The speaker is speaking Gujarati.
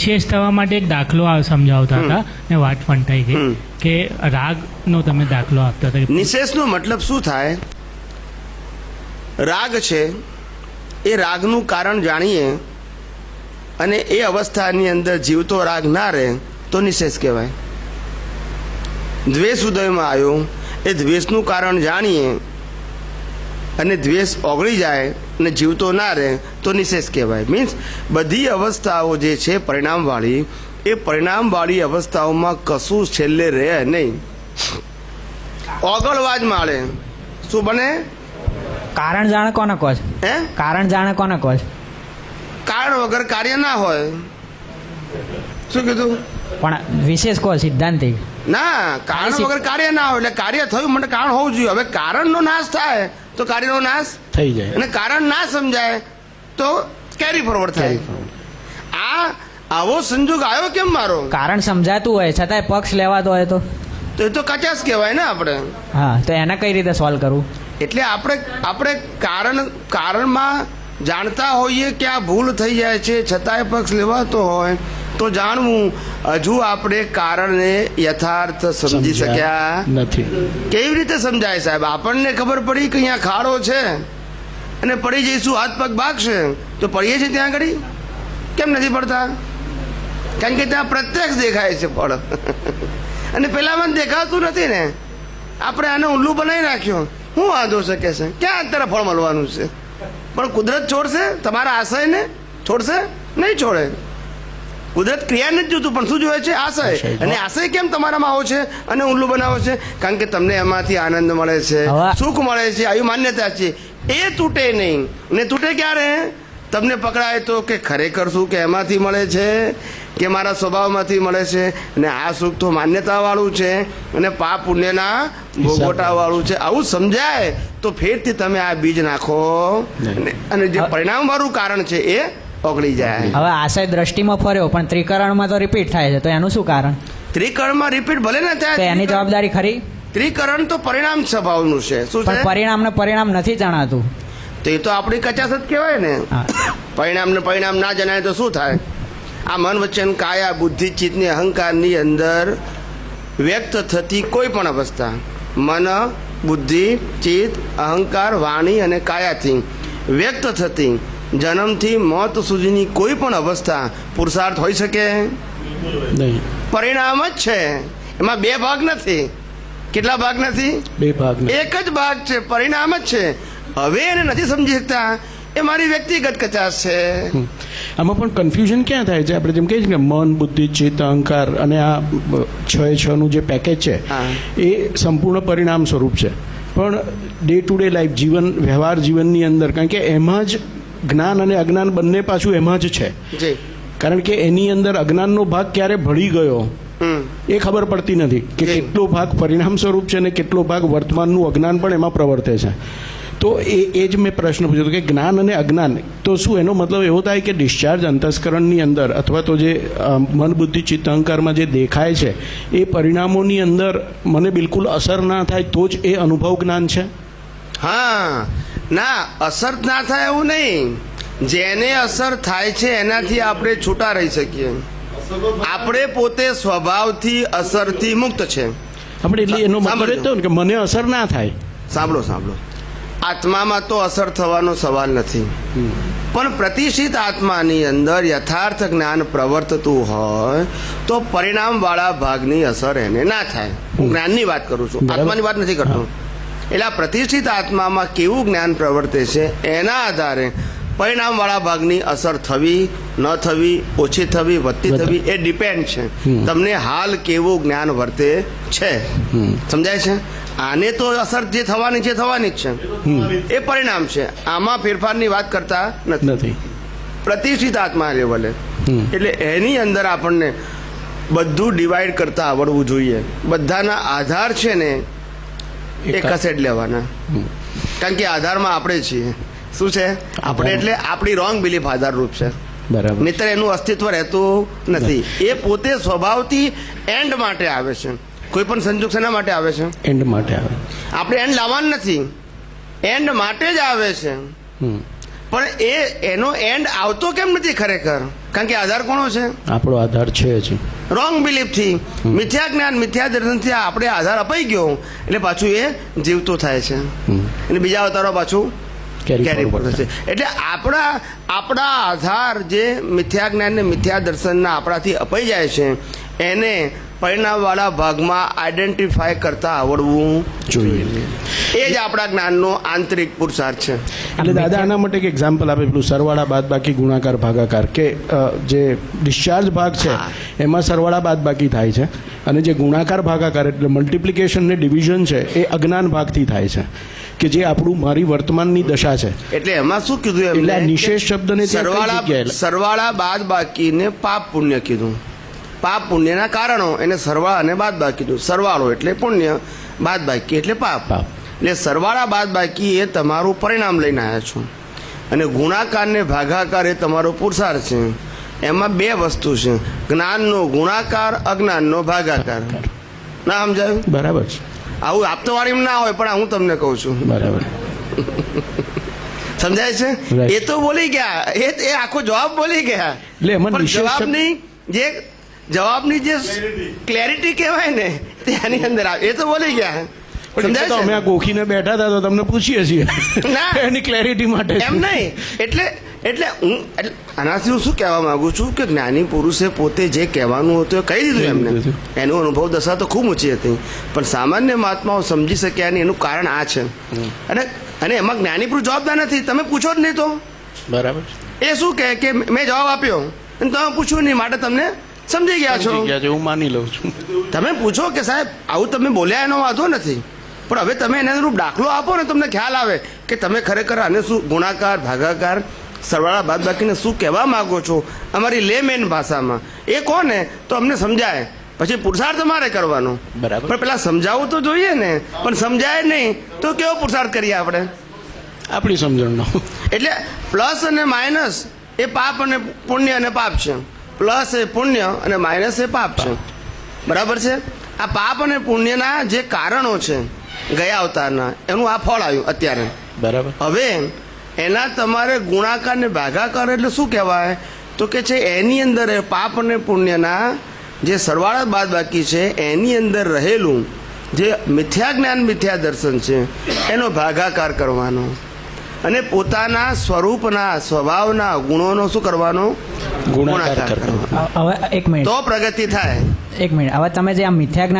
વિશેષ થવા માટે એક દાખલો સમજાવતા હતા ને વાત ફંટાઈ ગઈ કે રાગનો તમે દાખલો આપતા હતા. નિશેષનો મતલબ શું થાય? રાગ છે એ રાગનું કારણ જાણીએ અને એ અવસ્થાની અંદર જીવતો રાગ ના રહે તો નિશેષ કહેવાય. દ્વેષ ઉદયમાં આવ્યો એ દ્વેષનું કારણ જાણીએ અને દ્વેષ ઓગળી જાય અને જીવતો ના રહે તો નિશેષ કહેવાય. મીન્સ બધી અવસ્થાઓ જે છે પરિણામવાળી, એ પરિણામવાળી અવસ્થાઓમાં કશું છેલ્લે રહે નહીં. ઓગળવા જ માળે શું બને? કારણ જાણે કોને કહો છો? હે? કારણ જાણે કોને કહો છો? કારણ વગર કાર્ય ના હોય. શું કીધું? પણ વિશેષ કહો સિદ્ધાંતિક. ના, કારણ વગર કાર્ય ના હોય એટલે કાર્ય થયું માટે કારણ હોવું જોઈએ. હવે કારણનો નાશ થાય તો કાર્યનો નાશ થઈ જાય અને કારણ ના સમજાય તો કેરી ફોરવર્ડ થાય. આવો સંજોગ આવ્યો કેમ મારો? કારણ સમજાતું હોય છતાંય પક્ષ લેવાતો હોય તો એ તો કચાશ કહેવાય ને આપણે. હા, તો એને કઈ રીતે સોલ્વ કરવું? એટલે આપણે કારણમાં જાણતા હોઈએ કે આ ભૂલ થઈ જાય છે છતાંય પક્ષ લેવાતો હોય તો જાણવું. હજુ આપણે કારણને યથાર્થ સમજી શક્યા નથી. કેવી રીતે સમજાય સાહેબ? આપણને ખબર પડી કે અહીંયા ખાડો છે અને પડી જઈશું, હાથ પગ ભાગશે તો પડીએ છીએ ત્યાં આગળ. કેમ નથી પડતા? કારણ કે ત્યાં પ્રત્યક્ષ દેખાય છે ફળ અને પેલામાં દેખાતું નથી ને. આપણે આને ઉલ્લુ બનાવી નાખ્યો. શું વાંધો શકે છે? ક્યાં અત્યારે ફળ મળવાનું છે? પણ કુદરત છોડશે તમારા આશયને? છોડશે નહીં, છોડે. કુદરત ક્રિયા નથી જોતું પણ શું જોવે છે? આશય. અને આશય કેમ તમારામાં આવો છે અને ઉલ્લુ બનાવો છે? કારણ કે તમને એમાંથી આનંદ મળે છે, સુખ મળે છે, આવી માન્યતા છે. એ તૂટે નહીં. ને તૂટે ક્યારે? તમને પકડાય તો કે ખરેખર સુખ એમાંથી મળે છે કે મારા સ્વભાવમાંથી મળે છે. અને આ સુખ તો માન્યતા વાળું છે અને પાપ પુણ્યના ભોગવટા વાળું છે. આવું સમજાય તો ફેરથી તમે આ બીજ નાખો અને જે પરિણામ વાળું કારણ છે એ ઓગળી જાય. હવે આશય દ્રષ્ટિમાં ફર્યો પણ ત્રિકરણમાં તો રિપીટ થાય છે, તો એનું શું કારણ? ત્રિકરણમાં રિપીટ ભલે ને થાય, એની જવાબદારી ખરી? ત્રિકરણ તો પરિણામ સ્વભાવનું છે. શું છે? પણ પરિણામને પરિણામ નથી જણાતું તો એ તો આપણી કચાશ જ કહેવાય ને. પરિણામને પરિણામ ના જણાય તો શું થાય? આ મન વચન કાયા બુદ્ધિ ચિત્તની અહંકારની અંદર વ્યક્ત થતી કોઈ પણ અવસ્થા, મન બુદ્ધિ ચિત્ત અહંકાર વાણી અને કાયાથી વ્યક્ત થતી જન્મથી મોત સુધીની કોઈ પણ અવસ્થા પુરુષાર્થ હોઈ શકે નહીં. પરિણામ જ છે. એમાં બે ભાગ નથી. કેટલા ભાગ નથી? બે ભાગ. એક જ ભાગ છે, પરિણામ જ છે. હવે એને નથી સમજી શકતા, એ મારી વ્યક્તિગત કચાશ છે. આમાં પણ કન્ફ્યુઝન ક્યાં થાય છે? આપણે જેમ કહીએ છીએ કે મન બુદ્ધિ ચિત્ત અહંકાર અને આ 6 નું જે પેકેજ છે એ સંપૂર્ણ પરિણામ સ્વરૂપ છે. પણ ડે ટુ ડે લાઈફ જીવન વ્યવહાર જીવનની અંદર, કારણ કે એમાં જ જ્ઞાન અને અજ્ઞાન બંને પાછું એમાં જ છે. કારણ કે એની અંદર અજ્ઞાનનો ભાગ ક્યારે ભળી ગયો એ ખબર પડતી નથી કે કેટલો ભાગ પરિણામ સ્વરૂપ છે અને કેટલો ભાગ વર્તમાનનું અજ્ઞાન પણ એમાં પ્રવર્તે છે. તો એ જ મેં પ્રશ્ન પૂછ્યો હતો કે જ્ઞાન અને અજ્ઞાન, તો શું એનો મતલબ એવો થાય કે ડિસ્ચાર્જ અંતસ્કરણની અંદર અથવા તો જે મન બુદ્ધિ ચિત્ત અહંકારમાં જે દેખાય છે એ પરિણામોની અંદર મને બિલકુલ અસર ના થાય તો જ એ અનુભવ જ્ઞાન છે? હા, ના, અસર ના થાય એવું નહીં. જેને અસર થાય છે એનાથી આપણે છૂટા રહી શકીએ. આપણે પોતે સ્વભાવથી અસરથી મુક્ત છે. આપણે એટલે એનો મતલબ એ તો કે મને અસર ના થાય. સાંભળો, આત્મામાં તો અસર થવાનો સવાલ નથી, પણ પ્રતિષ્ઠિત આત્માની અંદર યથાર્થ જ્ઞાન પ્રવર્તતું હોય તો પરિણામ વાળા ભાગની અસર એને ના થાય. હું જ્ઞાનની વાત કરું છું, આત્માની વાત નથી કરતો. એટલે આ પ્રતિષ્ઠિત આત્મામાં કેવું જ્ઞાન પ્રવર્તે છે એના આધારે પરિણામ વાળા ભાગની અસર થવી ન થવી, ઓછી થવી વધતી થવી એ ડિપેન્ડ છે તમને હાલ કેવું જ્ઞાન વર્તે છે. સમજાય છે? આને તો અસર જે થવાની છે થવાની જ છે, એ પરિણામ છે. આમાં ફેરફારની વાત કરતા નથી પ્રતિષ્ઠિત આત્મા લેવલે. એટલે એની અંદર આપણને બધું ડિવાઈડ કરતા આવડવું જોઈએ. બધાના આધાર છે ને એ કસેટ લેવાના. કારણ કે આધારમાં આપણે છીએ. શું છે? આપણે એટલે આપણી રોંગ બિલીફ આધારરૂપ છે. બરાબર. નહીતર એનું અસ્તિત્વ રહેતું નથી. એ પોતે સ્વભાવથી એન્ડ માટે આવે છે. કોઈ પણ સંજોગ શેના માટે આવે છે? એન્ડ માટે આવે. આપણે એન્ડ લાવવાનું નથી, એન્ડ માટે જ આવે છે. પણ એનો એન્ડ આવતો કેમ નથી ખરેખર? કારણ કે આધાર કોનો છે? આપણો આધાર છે જ. રોંગ બિલીફથી, મિથ્યા જ્ઞાન, મિથ્યા દર્શનથી આપણે આધાર અપાઈ ગયો એટલે પાછું એ જીવતું થાય છે અને બીજા અવતારો પાછું કેરી ફોરવર્ડ થશે. એટલે આપણા આધાર જે મિથ્યા જ્ઞાન ને મિથ્યા દર્શનના આપણાથી અપાઈ જાય છે એને પરિણામવાળા ભાગમાં આઈડેન્ટિફાય કરતા આવડવું જોઈએ. એ જ આપણા જ્ઞાનનો આંતરિક પુરુષાર્થ છે. એટલે દાદા આના માટે એક એક્ઝામ્પલ આપે, પેલું સરવાળા બાદબાકી ગુણાકાર ભાગાકાર, કે જે ડિસ્ચાર્જ ભાગ છે એમાં સરવાળા બાદબાકી થાય છે અને જે ગુણાકાર ભાગાકાર એટલે મલ્ટિપ્લિકેશન ને ડિવિઝન છે એ અજ્ઞાન ભાગથી થાય છે, કે જે આપણું મારી વર્તમાનની દશા છે. એટલે એમાં શું કીધું? એટલે આ નિશેષ શબ્દને સરવાળા બાદબાકીને પાપ પુણ્ય કીધું. પાપ પુણ્યના કારણો એને સરવાળા અને બાદબાકી કીધું. સરવાળો એટલે પુણ્ય, બાદબાકી એટલે પાપ. એટલે સરવાળા બાદબાકી એ તમારું પરિણામ લઈને આવ્યા છો અને ગુણાકાર ને ભાગાકાર એ તમારો પુરુષાર્થ છે. એમાં બે વસ્તુ છે, જ્ઞાનનો ગુણાકાર, અજ્ઞાનનો ભાગાકાર. ના સમજાયું? બરાબર છે. આવું આપતવાળીમાં ના હોય પણ હું તમને કહું છું. બરાબર. સમજાય છે? એ તો બોલી ગયા, એ આખો જવાબ બોલી ગયા, એટલે એમાં જવાબની જે ક્લેરિટી કહેવાય ને તેની અંદર એ તો બોલી ગયા. અમે આ ગોખીને બેઠા હતા તો તમને પૂછીએ છીએ એની ક્લેરિટી માટે. એમ નહીં, એટલે હું આનાથી હું શું કહેવા માંગુ છું કે જ્ઞાની પુરુષે પોતે જે કહેવાનું હતું એ કહી દીધું એમને. એનો અનુભવ દશા તો ખૂબ ઊંચી હતી પણ સામાન્ય મહાત્માઓ સમજી શક્યા નહીં. એનું કારણ આ છે અને એમાં જ્ઞાની પુરુષ જવાબદાર નથી. તમે પૂછો જ નહીં તો બરાબર. એ શું કહે કે મેં જવાબ આપ્યો અને તમે પૂછ્યું નહીં માટે તમને સમજી ગયા છો. હું માની લઉં છું. તમે પૂછો કે સાહેબ આવું તમે બોલ્યા એનો વાંધો નથી પણ હવે તમે એના અનુરૂપ દાખલો આપો ને તમને ખ્યાલ આવે કે તમે ખરેખર આને શું ગુણાકાર, ભાગાકાર, સરવાળા બાદબાકીને શું કહેવા માંગો છો અમારી લેમેન ભાષામાં. એ કોને તો અમને સમજાય, પછી પુરુષાર્થ તમારે કરવાનો. બરાબર. પણ પેલા સમજાવવું તો જોઈએ ને, પણ સમજાય નહીં તો કેવો પુરુષાર્થ કરીએ આપણે? આપણી સમજણનો. એટલે પ્લસ અને માઇનસ એ પાપ અને પુણ્ય અને પાપ છે. પ્લસ એ પુણ્ય અને માઇનસ એ પાપ છે. બરાબર છે? આ પાપ અને પુણ્યના જે કારણો છે ગયા અવતારના એનું આ ફળ આવ્યું અત્યારે. બરાબર. હવે એના તમારે ગુણાકાર ને ભાગાકાર એટલે શું કહેવાય તો કે છે એની અંદર પાપ અને પુણ્યના જે સરવાળા બાદબાકી છે એની અંદર રહેલું જે મિથ્યા જ્ઞાન, મિથ્યા દર્શન છે એનો ભાગાકાર કરવાનો અને પોતાના સ્વરૂપના, સ્વભાવના ગુણોનો શું કરવાનો? ગુણાકાર કરવાનો. હવે એક મિનિટ, તો પ્રગતિ થાય. એક મિનિટ, હવે તમે જે આ મિથ્યા